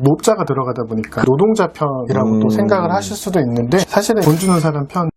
노자가 들어가다 보니까 노동자 편이라고 또 생각을 하실 수도 있는데 사실은 돈 주는 사람 편.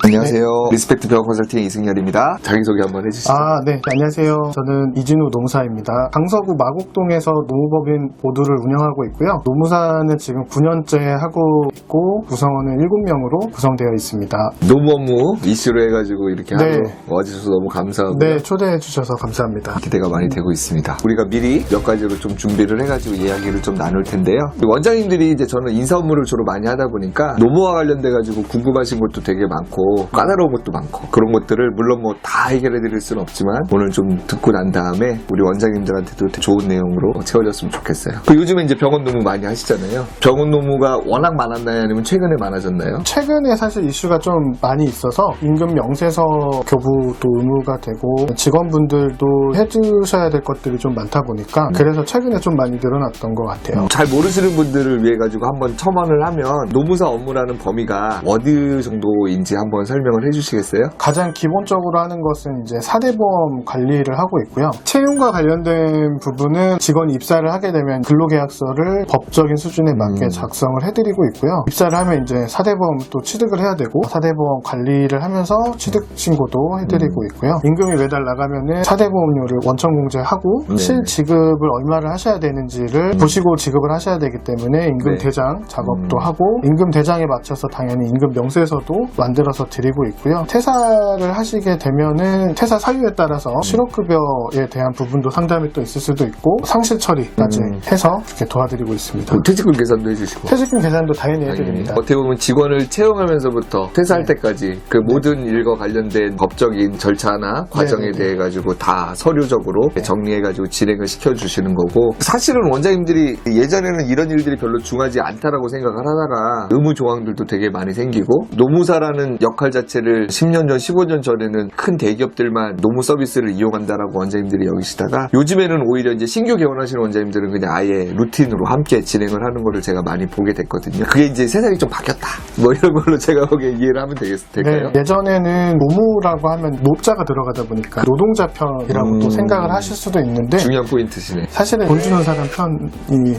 안녕하세요. 리스펙트 벼 컨설팅 이승열입니다. 자기소개 한번 해주시죠. 네. 안녕하세요. 저는 이진우 노무사입니다. 강서구 마곡동에서 노무법인 보드를 운영하고 있고요. 노무사는 지금 9년째 하고 있고 구성원은 7명으로 구성되어 있습니다. 노무 업무 이슈로 해가지고 이렇게 하고 와주셔서 너무 감사하고요. 네, 초대해 주셔서 감사합니다. 기대가 많이 되고 있습니다. 우리가 미리 몇 가지로 좀 준비를 해가지고 이야기를 좀 나눌 텐데요. 원장님들이 이제 저는 인사 업무를 주로 많이 하다 보니까 노무와 관련돼가지고 궁금하신 것도 되게 많고 까다로운 것도 많고 그런 것들을 물론 뭐 다 해결해 드릴 수는 없지만 오늘 좀 듣고 난 다음에 우리 원장님들한테도 좋은 내용으로 채워졌으면 좋겠어요. 요즘에 이제 병원 노무 많이 하시잖아요. 병원 노무가 워낙 많았나요? 아니면 최근에 많아졌나요? 최근에 사실 이슈가 좀 많이 있어서 임금 명세서 교부도 의무가 되고 직원분들도 해주셔야 될 것들이 좀 많다 보니까 그래서 최근에 좀 많이 늘어났던 것 같아요. 잘 모르시는 분들을 위해 가지고 한번 첨언을 하면 노무사 업무라는 범위가 어느 정도인지 한번 설명을 해주시겠어요? 가장 기본적으로 하는 것은 이제 사대보험 관리를 하고 있고요. 채용과 관련된 부분은 직원이 입사를 하게 되면 근로계약서를 법적인 수준에 맞게 작성을 해드리고 있고요. 입사를 하면 이제 사대보험 또 취득을 해야 되고 사대보험 관리를 하면서 취득 신고도 해드리고 있고요. 임금이 매달 나가면은 사대보험료를 원천 공제하고 실지급을 얼마를 하셔야 되는지를 보시고 지급을 하셔야 되기 때문에 임금 대장 작업도 하고 임금 대장에 맞춰서 당연히 임금 명세서도 만들어서 드리고 있고요. 퇴사를 하시게 되면은 퇴사 사유에 따라서 실업급여에 대한 부분도 상담이 또 있을 수도 있고 상실 처리까지 해서 이렇게 도와드리고 있습니다. 퇴직금 계산도 해주시고 퇴직금 계산도 당연히 해드립니다. 어떻게 보면 직원을 채용하면서부터 퇴사할 때까지 그 모든 일과 관련된 법적인 절차나 과정에 대해 가지고 다 서류적으로 정리해 가지고 진행을 시켜주시는 거고 사실은 원장님들이 예전에는 이런 일들이 별로 중하지 않다라고 생각을 하다가 의무 조항들도 되게 많이 생기고 노무사라는 역할 자체를 10년 전, 15년 전에는 큰 대기업들만 노무 서비스를 이용한다라고 원장님들이 여기시다가 요즘에는 오히려 이제 신규 개원하시는 원장님들은 그냥 아예 루틴으로 함께 진행을 하는 거를 제가 많이 보게 됐거든요. 그게 이제 세상이 좀 바뀌었다. 뭐 이런 걸로 제가 보기에 이해를 하면 될까요? 네, 예전에는 노무라고 하면 노자가 들어가다 보니까 노동자 편이라고 또 생각을 하실 수도 있는데 중요한 포인트시네. 사실은 돈 주는 사람 편이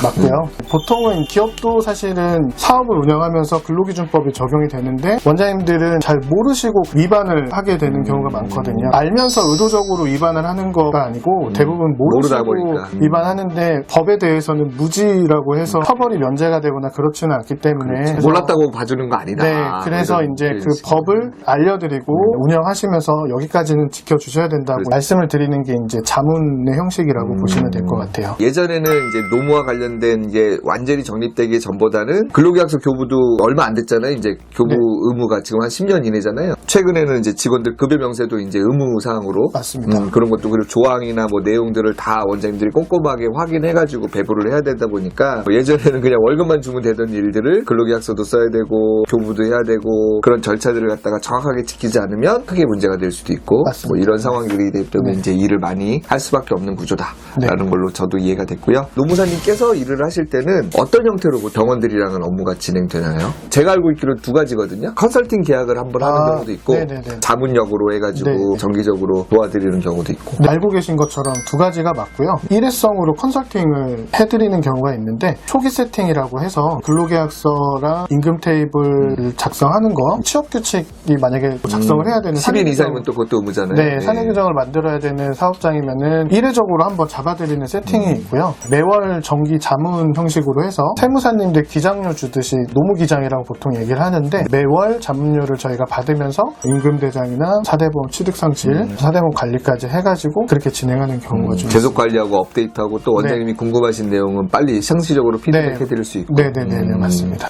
맞고요. 보통은 기업도 사실은 사업을 운영하면서 근로기준법이 적용이 되는데 원장님들은 잘 모르시고 위반을 하게 되는 경우가 많거든요. 알면서 의도적으로 위반을 하는 거가 아니고 대부분 모르시고 위반하는데 법에 대해서는 무지라고 해서 처벌이 면제가 되거나 그렇지는 않기 때문에 몰랐다고 봐주는 거 아니다. 네, 그래서 이제 그 법을 알려드리고 운영하시면서 여기까지는 지켜주셔야 된다고 말씀을 드리는 게 이제 자문의 형식이라고 보시면 될 것 같아요. 예전에는 이제 노무와 관련된 이제 완전히 정립되기 전보다는 근로계약서 교부도 얼마 안 됐잖아요. 이제 교부 의무가 지금 한 10년 이내잖아요. 최근에는 이제 직원들 급여 명세도 이제 의무 사항으로 맞습니다. 그런 것도 그리고 조항이나 뭐 내용들을 다 원장님들이 꼼꼼하게 확인해가지고 배부를 해야 되다 보니까 예전에는 그냥 월급만 주면 되던 일들을 근로계약서도 써야 되고 교부도 해야 되고 그런 절차들을 갖다가 정확하게 지키지 않으면 크게 문제가 될 수도 있고 뭐 이런 상황들이 되기 때문에 이제 일을 많이 할 수밖에 없는 구조다라는 걸로 저도 이해가 됐고요. 노무사님께서 일을 하실 때는 어떤 형태로 병원들이랑은 업무가 진행되나요? 제가 알고 있기로는 두 가지거든요. 컨설팅 계약을 한번 하는 경우도 있고 자문역으로 해가지고 정기적으로 도와드리는 경우도 있고 알고 계신 것처럼 두 가지가 맞고요. 일회성으로 컨설팅을 해드리는 경우가 있는데 초기 세팅이라고 해서 근로계약서랑 임금 테이블을 작성하는 거 취업규칙이 만약에 작성을 해야 되는 10인 이상이면 또 그것도 의무잖아요. 네, 사내규정을 만들어야 되는 사업장이면은 일회적으로 한번 잡아드리는 세팅이 있고요. 매월 정기 자문 형식으로 해서 세무사님들 기장료 주듯이 노무기장이라고 보통 얘기를 하는데 매월 자문료를 저희가 받으면서 임금대장이나 사대보험 취득상실, 사대보험 관리까지 해가지고 그렇게 진행하는 경우가 좀 계속 관리하고 업데이트하고 또 원장님이 궁금하신 내용은 빨리 상시적으로 피드백 해드릴 수 있고 네네네 맞습니다.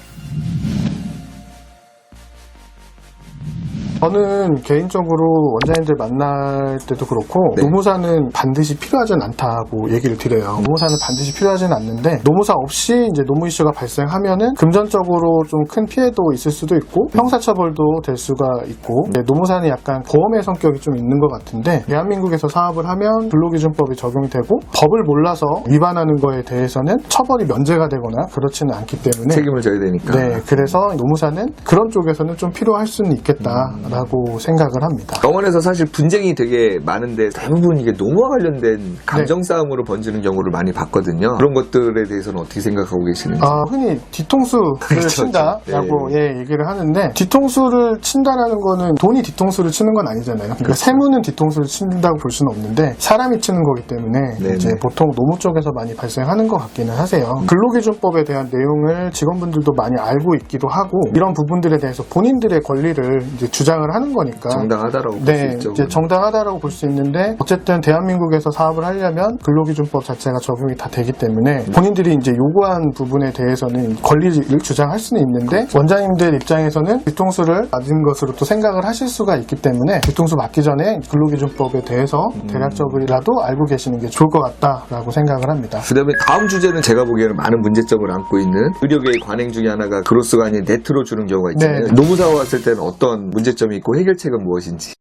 저는 개인적으로 원장님들 만날 때도 그렇고 노무사는 반드시 필요하진 않다고 얘기를 드려요. 노무사는 반드시 필요하진 않는데 노무사 없이 이제 노무 이슈가 발생하면은 금전적으로 좀 큰 피해도 있을 수도 있고 형사처벌도 될 수가 있고 노무사는 약간 보험의 성격이 좀 있는 것 같은데 대한민국에서 사업을 하면 근로기준법이 적용이 되고 법을 몰라서 위반하는 거에 대해서는 처벌이 면제가 되거나 그렇지는 않기 때문에 책임을 져야 되니까 그래서 노무사는 그런 쪽에서는 좀 필요할 수는 있겠다 라고 생각을 합니다. 병원에서 사실 분쟁이 되게 많은데 대부분 이게 노무와 관련된 감정 싸움으로 번지는 경우를 많이 봤거든요. 그런 것들에 대해서는 어떻게 생각하고 계시는지. 흔히 뒤통수를 그렇죠. 친다라고 얘기를 하는데, 뒤통수를 친다라는 거는 돈이 뒤통수를 치는 건 아니잖아요. 그러니까 그렇죠. 세무는 뒤통수를 친다고 볼 수는 없는데 사람이 치는 거기 때문에 네네. 이제 보통 노무 쪽에서 많이 발생하는 것 같기는 하세요. 근로기준법에 대한 내용을 직원분들도 많이 알고 있기도 하고, 이런 부분들에 대해서 본인들의 권리를 이제 주장을 하는 거니까 정당하다라고 볼 수 네, 있죠. 이제 정당하다라고 볼 수 있는데, 어쨌든 대한민국에서 사업을 하려면 근로기준법 자체가 적용이 다 되기 때문에 본인들이 이제 요구한 부분에 대해서는 권리를 주장할 수는 있는데, 원장님들 입장에서는 뒤통수를 맞은 것으로 또 생각을 하실 수가 있기 때문에 뒤통수 맞기 전에 근로기준법에 대해서 대략적으로라도 알고 계시는 게 좋을 것 같다라고 생각을 합니다. 그다음에 다음 주제는 제가 보기에는 많은 문제점을 안고 있는 의료계의 관행 중에 하나가 그로스가 아닌 네트로 주는 경우가 있잖아요. 네. 노무사와 왔을 때는 어떤 문제점이 있고 해결책은 무엇인지.